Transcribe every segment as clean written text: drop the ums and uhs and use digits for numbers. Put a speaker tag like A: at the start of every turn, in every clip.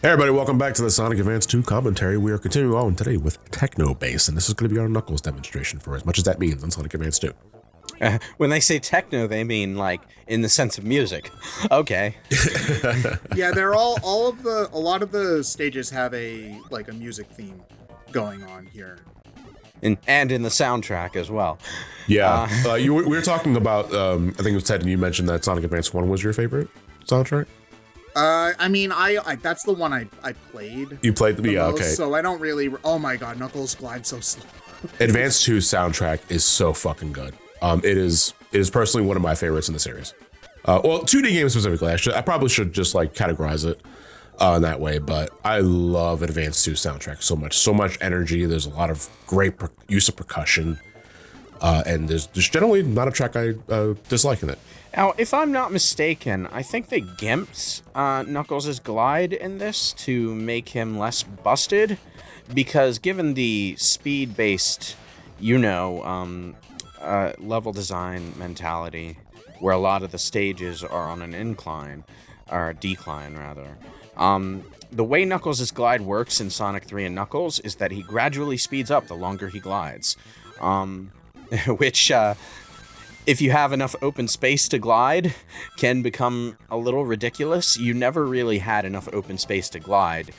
A: Hey everybody, welcome back to the Sonic Advance 2 commentary. We are continuing on today with Techno Bass, and this is going to be our Knuckles demonstration for as much as that means on Sonic Advance 2.
B: When they say techno, they mean like in the sense of music. Okay.
C: Yeah, they're a lot of the stages have a music theme going on here.
B: And in the soundtrack as well.
A: Yeah, we were talking about, I think it was Ted, and you mentioned that Sonic Advance 1 was your favorite soundtrack?
C: I that's the one I played.
A: You played
C: the
A: yeah,
C: most,
A: okay.
C: So I don't really. Oh my god, Knuckles glides so slow.
A: Advance 2 soundtrack is so fucking good. It is personally one of my favorites in the series. Well, 2D games specifically. I probably should just like categorize it in that way, but I love Advance 2 soundtrack so much energy. There's a lot of great use of percussion, and there's generally not a track I dislike in it.
B: Now, if I'm not mistaken, I think they gimped Knuckles' glide in this to make him less busted, because given the speed-based, level design mentality, where a lot of the stages are on an incline, or decline rather, the way Knuckles' glide works in Sonic 3 and Knuckles is that he gradually speeds up the longer he glides, which... if you have enough open space to glide, can become a little ridiculous. You never really had enough open space to glide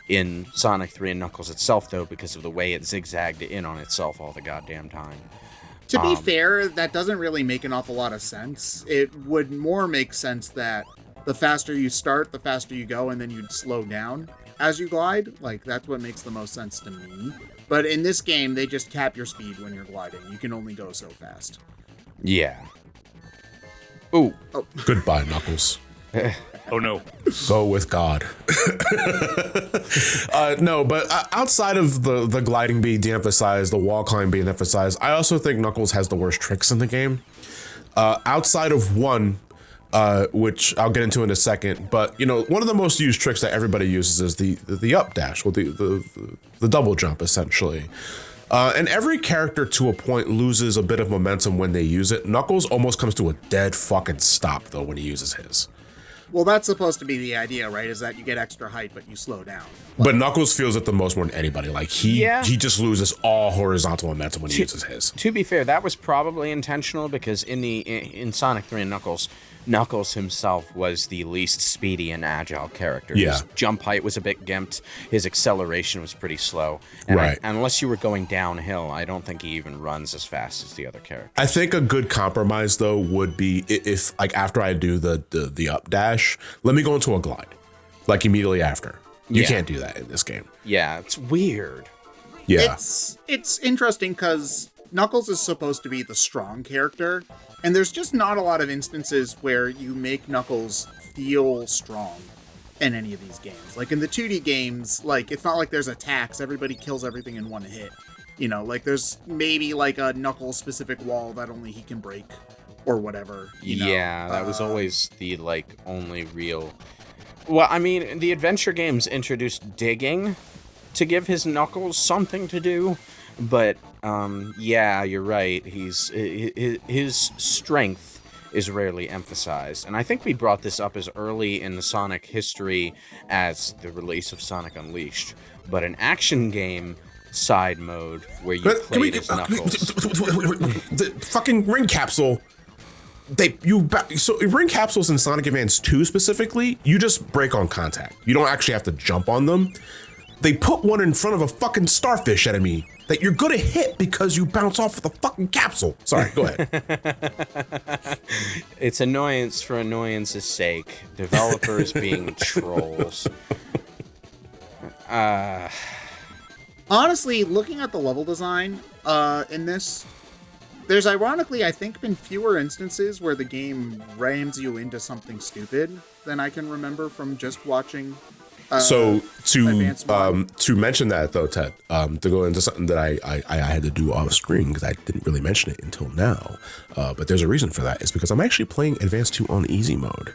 B: in Sonic 3 and Knuckles itself, though, because of the way it zigzagged in on itself all the goddamn time.
C: To be fair, that doesn't really make an awful lot of sense. It would more make sense that the faster you start, the faster you go, and then you'd slow down as you glide. Like, that's what makes the most sense to me. But in this game, they just cap your speed when you're gliding. You can only go so fast.
B: Yeah. Ooh.
C: Oh.
A: Goodbye, Knuckles.
D: Oh no.
A: Go with God. No, but outside of the gliding being de-emphasized, the wall climb being emphasized, I also think Knuckles has the worst tricks in the game. Outside of one, which I'll get into in a second, but one of the most used tricks that everybody uses is the up dash, well, the double jump essentially. And every character to a point loses a bit of momentum when they use it. Knuckles almost comes to a dead fucking stop, though, when he uses his.
C: Well, that's supposed to be the idea, right? Is that you get extra height, but you slow down.
A: But Knuckles feels it the most more than anybody. Like, he just loses all horizontal momentum when he uses his.
B: To be fair, that was probably intentional, because in Sonic 3 and Knuckles himself was the least speedy and agile character.
A: Yeah.
B: His jump height was a bit gimped. His acceleration was pretty slow. And
A: right.
B: Unless you were going downhill, I don't think he even runs as fast as the other characters.
A: I think a good compromise, though, would be if, like, after I do the up dash, let me go into a glide, like, immediately after. You can't do that in this game.
B: Yeah, it's weird.
A: Yeah.
C: It's interesting because Knuckles is supposed to be the strong character, and there's just not a lot of instances where you make Knuckles feel strong in any of these games. Like in the 2D games, like it's not like there's attacks, everybody kills everything in one hit. Like there's maybe like a Knuckles specific wall that only he can break or whatever.
B: Yeah, that was always the like only real... Well, I mean, the adventure games introduced digging to give his Knuckles something to do, but yeah, you're right. His strength is rarely emphasized, and I think we brought this up as early in the Sonic history as the release of Sonic Unleashed. But an action game side mode where you played as Knuckles.
A: The fucking ring capsule. So ring capsules in Sonic Advance 2 specifically, you just break on contact. You don't actually have to jump on them. They put one in front of a fucking starfish enemy that you're gonna hit because you bounce off the fucking capsule. Sorry, go ahead.
B: It's annoyance for annoyance's sake. Developers being trolls.
C: Honestly, looking at the level design in this, there's ironically, I think, been fewer instances where the game rams you into something stupid than I can remember from just watching.
A: So to mention that though, Ted, to go into something that I had to do off screen because I didn't really mention it until now, but there's a reason for that. It's because I'm actually playing Advance 2 on easy mode.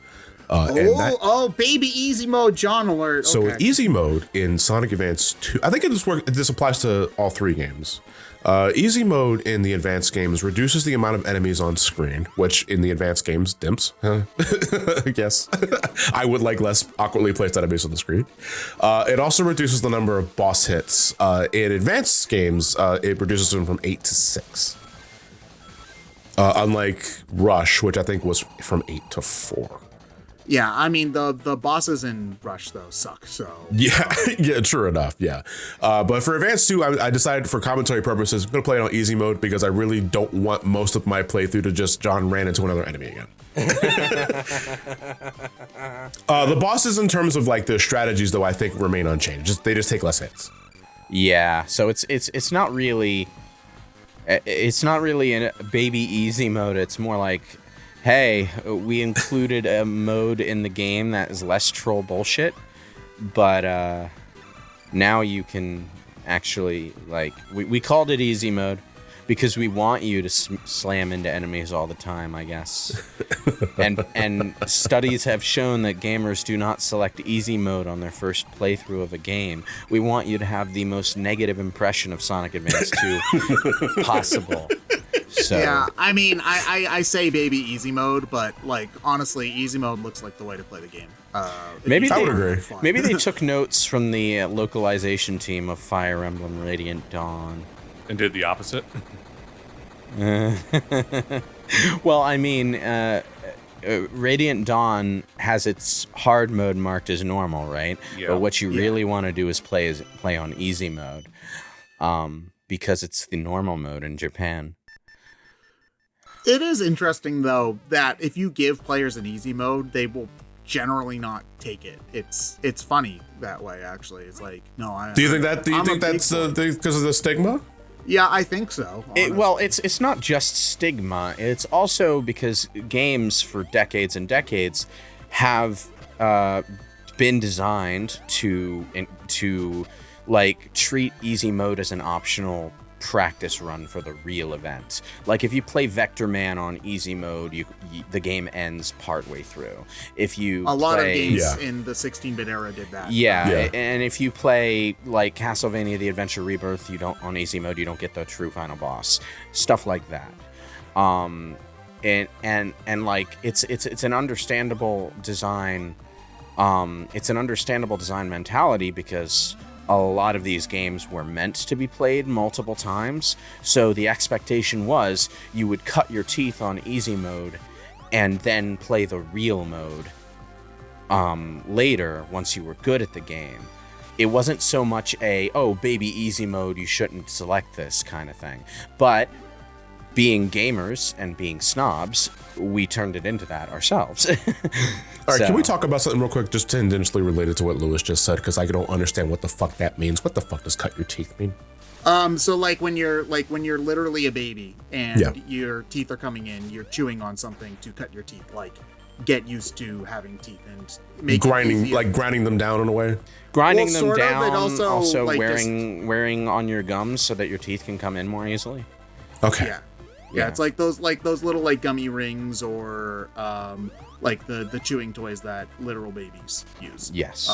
C: Baby easy mode, John alert.
A: So
C: okay.
A: easy mode in Sonic Advance 2, I think this applies to all three games. Easy mode in the advanced games reduces the amount of enemies on screen, which in the advanced games, Dimps, I guess. I would like less awkwardly placed enemies on the screen. It also reduces the number of boss hits. In advanced games, it reduces them from 8 to 6. Unlike Rush, which I think was from 8 to 4.
C: Yeah, I mean, the bosses in Rush, though, suck, so...
A: Yeah, yeah, true enough, yeah. But for Advance 2, I decided for commentary purposes, I'm going to play it on easy mode because I really don't want most of my playthrough to just John ran into another enemy again. The bosses in terms of like the strategies, though, I think remain unchanged. They just take less hits.
B: Yeah, so it's not really... It's not really a baby easy mode, it's more like... Hey, we included a mode in the game that is less troll bullshit, but now you can actually, like, we called it easy mode because we want you to slam into enemies all the time, I guess. and studies have shown that gamers do not select easy mode on their first playthrough of a game. We want you to have the most negative impression of Sonic Advance 2 possible. So.
C: Yeah, I mean, I say baby easy mode, but like honestly, easy mode looks like the way to play the game.
B: Maybe
A: I would agree.
B: Maybe they took notes from the localization team of Fire Emblem Radiant Dawn
D: and did the opposite.
B: Well, I mean, Radiant Dawn has its hard mode marked as normal, right?
D: Yeah.
B: But what you really want to do is play on easy mode, because it's the normal mode in Japan.
C: It is interesting, though, that if you give players an easy mode, they will generally not take it. It's funny that way, actually. It's like, no,
A: Do you think that's because of the stigma?
C: Yeah, I think so.
B: Well, it's not just stigma. It's also because games for decades and decades have been designed to like treat easy mode as an optional practice run for the real event. Like if you play Vector Man on easy mode, the game ends partway through. If you
C: a lot of games in the 16-bit era did that.
B: Yeah, and if you play like Castlevania: The Adventure Rebirth, you don't on easy mode, you don't get the true final boss. Stuff like that. And like it's an understandable design. It's an understandable design mentality because a lot of these games were meant to be played multiple times, so the expectation was you would cut your teeth on easy mode and then play the real mode later once you were good at the game. It wasn't so much baby easy mode, you shouldn't select this kind of thing. But being gamers and being snobs, we turned it into that ourselves.
A: All right, can we talk about something real quick, just tangentially related to what Lewis just said, because I don't understand what the fuck that means. What the fuck does cut your teeth mean?
C: So like when you're literally a baby and your teeth are coming in, you're chewing on something to cut your teeth. Like get used to having teeth and make
A: grinding them down in a way.
B: Grinding them
C: sort of,
B: down.
C: and also like
B: wearing on your gums so that your teeth can come in more easily.
A: Okay.
C: Yeah, it's like those little like gummy rings or like the chewing toys that literal babies use.
B: Yes.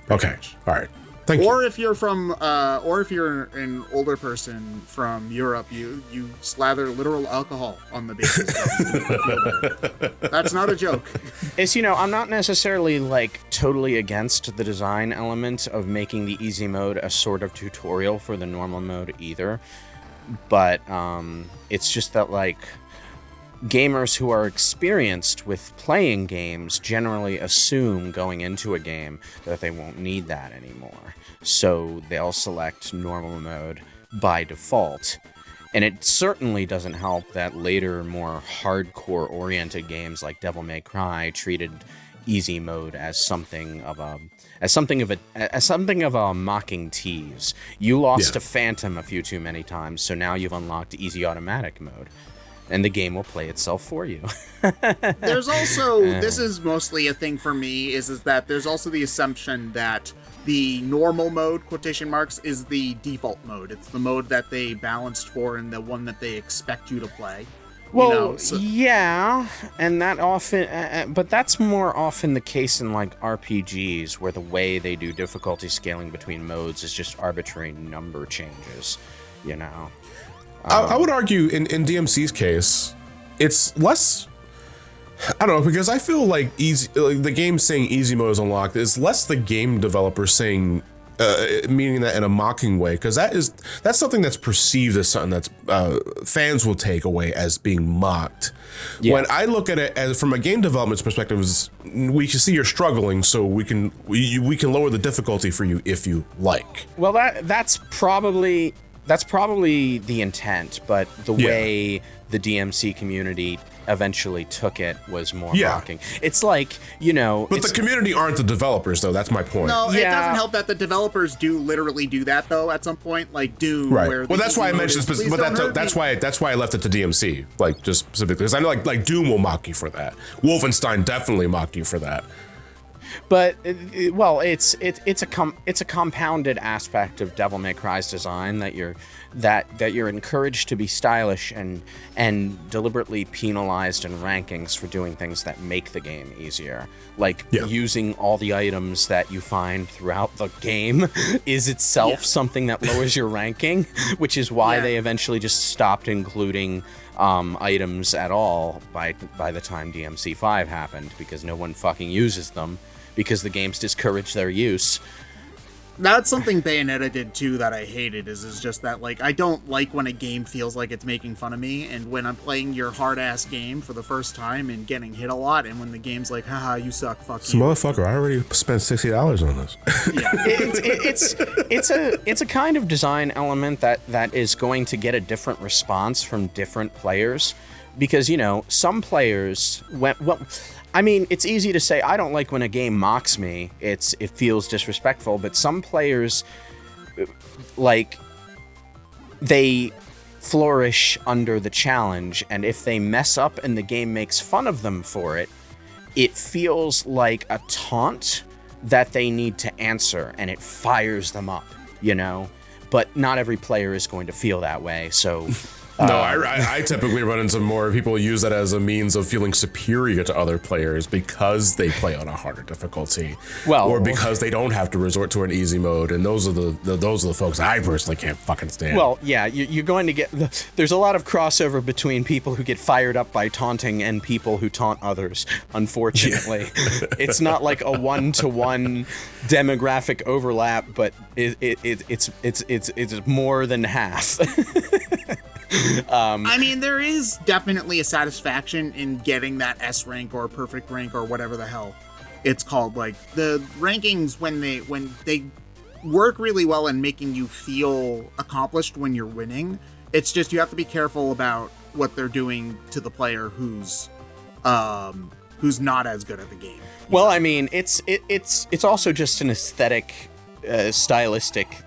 A: Okay. All right. Thank you.
C: Or if you're an older person from Europe, you slather literal alcohol on the baby's gums. That's not a joke.
B: It's, I'm not necessarily like totally against the design element of making the easy mode a sort of tutorial for the normal mode either. But it's just that like gamers who are experienced with playing games generally assume going into a game that they won't need that anymore. So they'll select normal mode by default. And it certainly doesn't help that later, more hardcore-oriented games like Devil May Cry treated easy mode as something of a mocking tease. You lost to Phantom a few too many times, so now you've unlocked easy automatic mode, and the game will play itself for you.
C: There's also this is mostly a thing for me is that there's also the assumption that the normal mode, quotation marks, is the default mode. It's the mode that they balanced for and the one that they expect you to play.
B: Well, yeah, and that often, but that's more often the case in like RPGs where the way they do difficulty scaling between modes is just arbitrary number changes,
A: I would argue in DMC's case, it's less. I don't know, because I feel like the game saying easy mode is unlocked is less the game developer saying, meaning that in a mocking way, because that's something that's perceived as something that's fans will take away as being mocked. Yeah. When I look at it as from a game development's perspective, we can see you're struggling, so we can lower the difficulty for you if you like.
B: Well, that's probably the intent, but the way the DMC community eventually took it was more mocking. It's like, but
A: the community aren't the developers, though. That's my point.
C: No, it doesn't help that the developers do literally do that, though. At some point, like Doom,
A: right?
C: Where
A: well, that's why I mentioned, but that's why I left it to DMC, like just specifically, because I know like Doom will mock you for that. Wolfenstein definitely mocked you for that.
B: But it's a compounded aspect of Devil May Cry's design that you're encouraged to be stylish and deliberately penalized in rankings for doing things that make the game easier. Like using all the items that you find throughout the game is itself something that lowers your ranking, which is why they eventually just stopped including items at all by the time DMC5 happened, because no one fucking uses them, because the games discourage their use.
C: That's something Bayonetta did too that I hated, is just that, like, I don't like when a game feels like it's making fun of me, and when I'm playing your hard-ass game for the first time and getting hit a lot, and when the game's like, haha, you suck, fuck you.
A: Motherfucker, I already spent $60 on this.
B: It's a kind of design element that is going to get a different response from different players, because, some players, it's easy to say, I don't like when a game mocks me. It feels disrespectful, but some players, like, they flourish under the challenge, and if they mess up and the game makes fun of them for it, it feels like a taunt that they need to answer, and it fires them up, But not every player is going to feel that way, so...
A: No, I typically run into more people use that as a means of feeling superior to other players because they play on a harder difficulty, or because they don't have to resort to an easy mode, and those are the folks I personally can't fucking stand.
B: Well, yeah, you're going to get there's a lot of crossover between people who get fired up by taunting and people who taunt others. Unfortunately, it's not like a 1-to-1 demographic overlap, but it's more than half.
C: There is definitely a satisfaction in getting that S rank or perfect rank or whatever the hell it's called. Like, the rankings, when they work really well in making you feel accomplished when you're winning, it's just you have to be careful about what they're doing to the player who's not as good at the game.
B: Well, it's also just an aesthetic, stylistic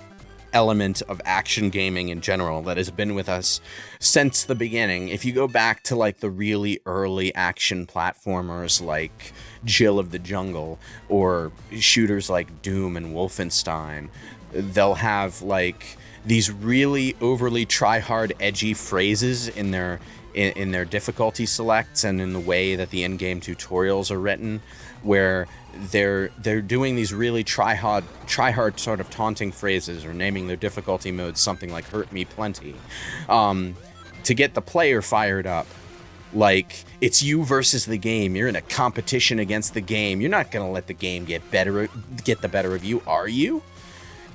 B: element of action gaming in general that has been with us since the beginning. If you go back to like the really early action platformers like Jill of the Jungle or shooters like Doom and Wolfenstein, they'll have like these really overly try-hard, edgy phrases in their difficulty selects and in the way that the in-game tutorials are written, where they're doing these really try hard sort of taunting phrases or naming their difficulty modes something like "hurt me plenty," to get the player fired up. Like, it's you versus the game. You're in a competition against the game. You're not gonna let the game get the better of you, are you?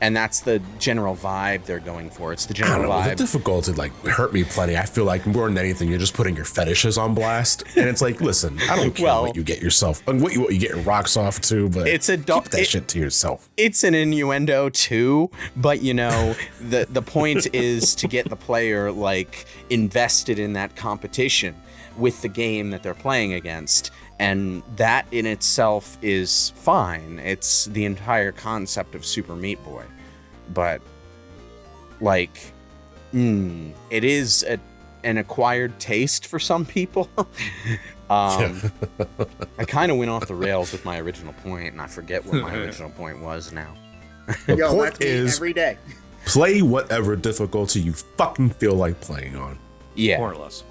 B: And that's the general vibe they're going for. It's the general vibe.
A: The difficulty, like, hurt me plenty. I feel like more than anything, you're just putting your fetishes on blast. And it's like, listen, I don't care what you get yourself, and what you get your rocks off to, but keep that shit to yourself.
B: It's an innuendo too, but the point is to get the player like invested in that competition with the game that they're playing against. And that in itself is fine. It's the entire concept of Super Meat Boy. But, like, it is an acquired taste for some people. I kind of went off the rails with my original point, and I forget what my original point was now.
A: The point is,
C: every day.
A: Play whatever difficulty you fucking feel like playing on.
B: Yeah.
D: More or less.